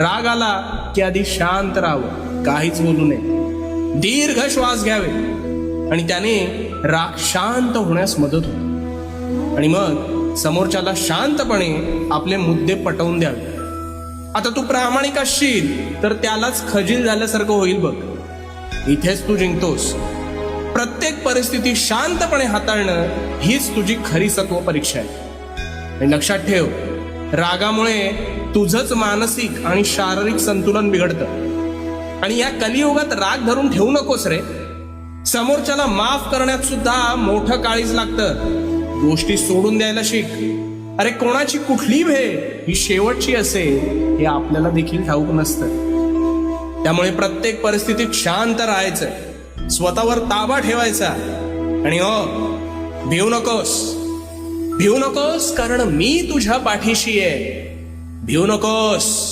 राग आला की आधी शांत राहावं, काहीच बोलू नये, दीर्घ श्वास घ्यावे आणि त्याने राग शांत होण्यास मदत होते आणि मग समोरच्याला शांतपणे आपले मुद्दे पटवून द्यावे. आता तू प्रामाणिक असशील तर त्यालाच खजील झाल्यासारखं होईल बघ. इथेच तू जिंकतोस. प्रत्येक परिस्थिती शांतपणे हाताळणं हीच तुझी खरी सत्व परीक्षा आहे. आणि लक्षात ठेव, रागामुळे तुझंच मानसिक आणि शारीरिक संतुलन बिघडतं. आणि या कलियुगात राग धरून ठेवू नकोस रे. समोरच्याला माफ करण्यात सुद्धा मोठं काळीज लागतं. गोष्टी सोडून द्यायला शिक. अरे कोणाची कुठली भेट ही शेवटची असेल हे आपल्याला देखील ठाऊक नसतं. त्यामुळे प्रत्येक परिस्थितीत शांत राहायचं, स्वतःवर ताबा ठेवायचा आणि हो, भिवू नकोस, कारण मी तुझ्या पाठीशी आहे. भिवू नकोस.